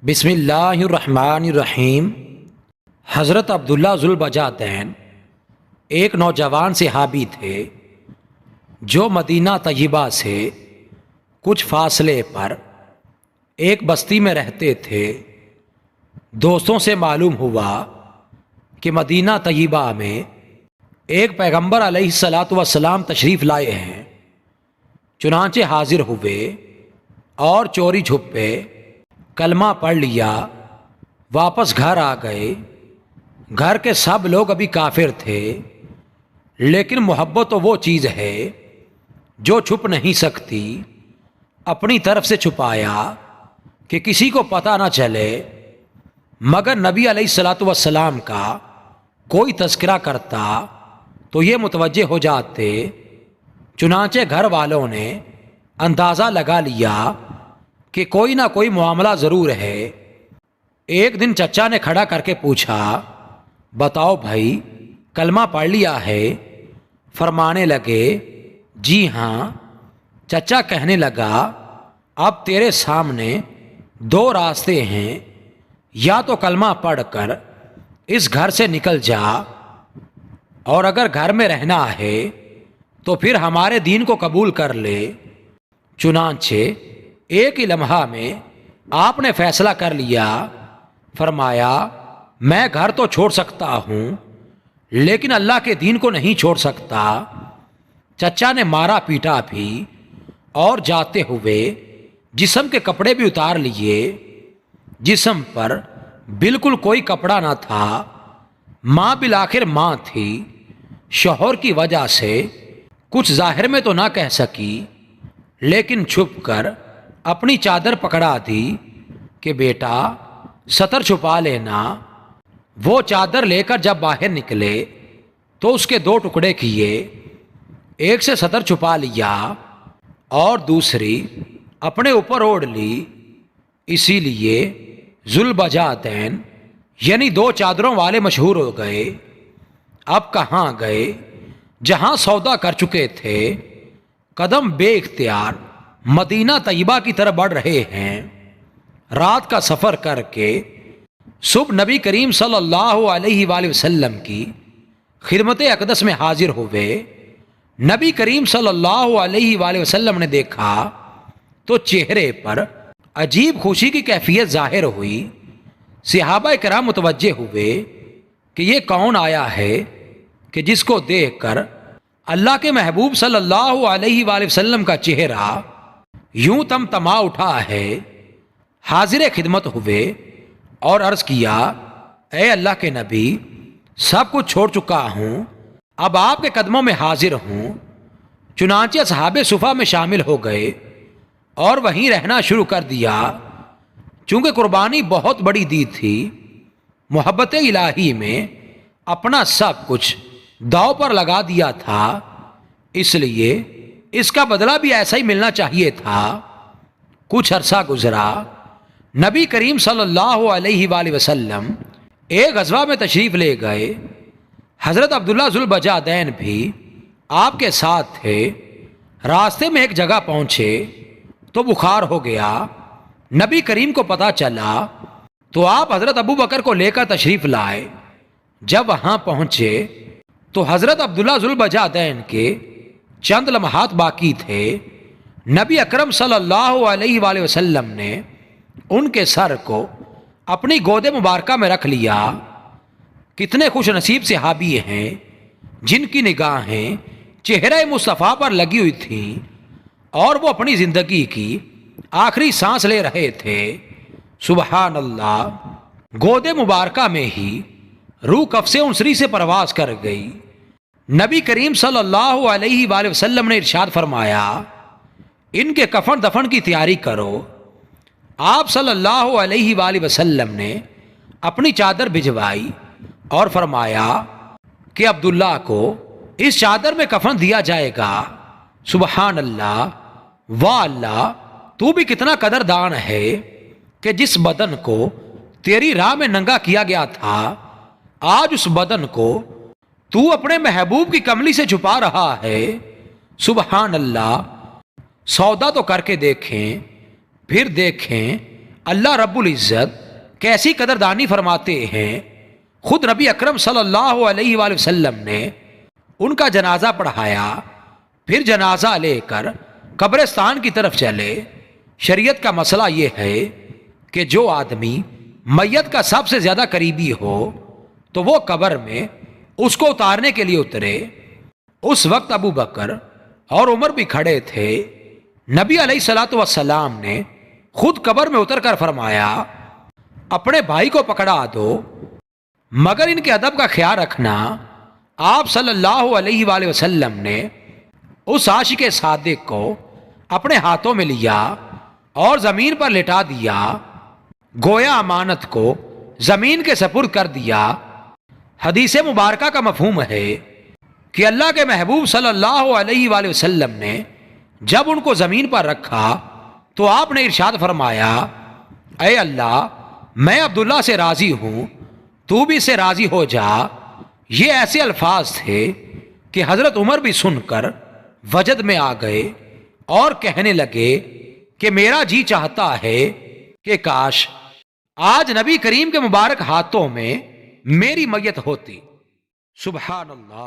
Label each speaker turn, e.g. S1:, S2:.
S1: بسم اللہ الرحمن الرحیم۔ حضرت عبداللہ ذوالبجاتین ایک نوجوان صحابی تھے جو مدینہ طیبہ سے کچھ فاصلے پر ایک بستی میں رہتے تھے۔ دوستوں سے معلوم ہوا کہ مدینہ طیبہ میں ایک پیغمبر علیہ الصلاۃ والسلام تشریف لائے ہیں۔ چنانچہ حاضر ہوئے اور چوری چھپے کلمہ پڑھ لیا، واپس گھر آ گئے۔ گھر کے سب لوگ ابھی کافر تھے، لیکن محبت تو وہ چیز ہے جو چھپ نہیں سکتی۔ اپنی طرف سے چھپایا کہ کسی کو پتہ نہ چلے، مگر نبی علیہ الصلاۃ والسلام کا کوئی تذکرہ کرتا تو یہ متوجہ ہو جاتے۔ چنانچہ گھر والوں نے اندازہ لگا لیا کہ کوئی نہ کوئی معاملہ ضرور ہے۔ ایک دن چچا نے کھڑا کر کے پوچھا، بتاؤ بھائی کلمہ پڑھ لیا ہے؟ فرمانے لگے، جی ہاں۔ چچا کہنے لگا، اب تیرے سامنے دو راستے ہیں، یا تو کلمہ پڑھ کر اس گھر سے نکل جا، اور اگر گھر میں رہنا ہے تو پھر ہمارے دین کو قبول کر لے۔ چنانچہ ایک ہی لمحہ میں آپ نے فیصلہ کر لیا۔ فرمایا، میں گھر تو چھوڑ سکتا ہوں لیکن اللہ کے دین کو نہیں چھوڑ سکتا۔ چچا نے مارا پیٹا بھی اور جاتے ہوئے جسم کے کپڑے بھی اتار لیے۔ جسم پر بالکل کوئی کپڑا نہ تھا۔ ماں بالآخر ماں تھی، شوہر کی وجہ سے کچھ ظاہر میں تو نہ کہہ سکی، لیکن چھپ کر اپنی چادر پکڑا دی کہ بیٹا ستر چھپا لینا۔ وہ چادر لے کر جب باہر نکلے تو اس کے دو ٹکڑے کیے، ایک سے ستر چھپا لیا اور دوسری اپنے اوپر اوڑھ لی۔ اسی لیے ذوالبجاتین یعنی دو چادروں والے مشہور ہو گئے۔ اب کہاں گئے؟ جہاں سودا کر چکے تھے، قدم بے اختیار مدینہ طیبہ کی طرف بڑھ رہے ہیں۔ رات کا سفر کر کے صبح نبی کریم صلی اللہ علیہ وآلہ وسلم کی خدمت اقدس میں حاضر ہوئے۔ نبی کریم صلی اللہ علیہ وآلہ وسلم نے دیکھا تو چہرے پر عجیب خوشی کی کیفیت ظاہر ہوئی۔ صحابہ کرام متوجہ ہوئے کہ یہ کون آیا ہے کہ جس کو دیکھ کر اللہ کے محبوب صلی اللہ علیہ وآلہ وسلم کا چہرہ یوں تمتما اٹھا ہے۔ حاضر خدمت ہوئے اور عرض کیا، اے اللہ کے نبی، سب کچھ چھوڑ چکا ہوں، اب آپ کے قدموں میں حاضر ہوں۔ چنانچہ اصحاب صفہ میں شامل ہو گئے اور وہیں رہنا شروع کر دیا۔ چونکہ قربانی بہت بڑی دی تھی، محبت الہی میں اپنا سب کچھ داؤ پر لگا دیا تھا، اس لیے اس کا بدلہ بھی ایسا ہی ملنا چاہیے تھا۔ کچھ عرصہ گزرا، نبی کریم صلی اللہ علیہ وآلہ وسلم ایک غزوہ میں تشریف لے گئے۔ حضرت عبداللہ ذوالبجاتین بھی آپ کے ساتھ تھے۔ راستے میں ایک جگہ پہنچے تو بخار ہو گیا۔ نبی کریم کو پتہ چلا تو آپ حضرت ابو بکر کو لے کر تشریف لائے۔ جب وہاں پہنچے تو حضرت عبداللہ ذوالبجاتین کے چند لمحات باقی تھے۔ نبی اکرم صلی اللہ علیہ وآلہ وسلم نے ان کے سر کو اپنی گود مبارکہ میں رکھ لیا۔ کتنے خوش نصیب صحابی ہیں جن کی نگاہیں چہرہ مصطفیٰ پر لگی ہوئی تھیں اور وہ اپنی زندگی کی آخری سانس لے رہے تھے۔ سبحان اللہ! گود مبارکہ میں ہی روح قفس انصری سے پرواز کر گئی۔ نبی کریم صلی اللہ علیہ وآلہ وسلم نے ارشاد فرمایا، ان کے کفن دفن کی تیاری کرو۔ آپ صلی اللہ علیہ وآلہ وسلم نے اپنی چادر بھجوائی اور فرمایا کہ عبداللہ کو اس چادر میں کفن دیا جائے گا۔ سبحان اللہ! واہ اللہ! تو بھی کتنا قدردان ہے کہ جس بدن کو تیری راہ میں ننگا کیا گیا تھا، آج اس بدن کو تو اپنے محبوب کی کملی سے چھپا رہا ہے۔ سبحان اللہ! سودا تو کر کے دیکھیں، پھر دیکھیں اللہ رب العزت کیسی قدردانی فرماتے ہیں۔ خود نبی اکرم صلی اللہ علیہ وآلہ وسلم نے ان کا جنازہ پڑھایا، پھر جنازہ لے کر قبرستان کی طرف چلے۔ شریعت کا مسئلہ یہ ہے کہ جو آدمی میت کا سب سے زیادہ قریبی ہو تو وہ قبر میں اس کو اتارنے کے لیے اترے۔ اس وقت ابو بکر اور عمر بھی کھڑے تھے۔ نبی علیہ الصلوۃ والسلام نے خود قبر میں اتر کر فرمایا، اپنے بھائی کو پکڑا دو مگر ان کے ادب کا خیال رکھنا۔ آپ صلی اللہ علیہ وآلہ وسلم نے اس عاشق صادق کو اپنے ہاتھوں میں لیا اور زمین پر لٹا دیا، گویا امانت کو زمین کے سپرد کر دیا۔ حدیث مبارکہ کا مفہوم ہے کہ اللہ کے محبوب صلی اللہ علیہ وآلہ وسلم نے جب ان کو زمین پر رکھا تو آپ نے ارشاد فرمایا، اے اللہ میں عبداللہ سے راضی ہوں، تو بھی اس سے راضی ہو جا۔ یہ ایسے الفاظ تھے کہ حضرت عمر بھی سن کر وجد میں آ گئے اور کہنے لگے کہ میرا جی چاہتا ہے کہ کاش آج نبی کریم کے مبارک ہاتھوں میں میری میت ہوتی۔ سبحان اللہ۔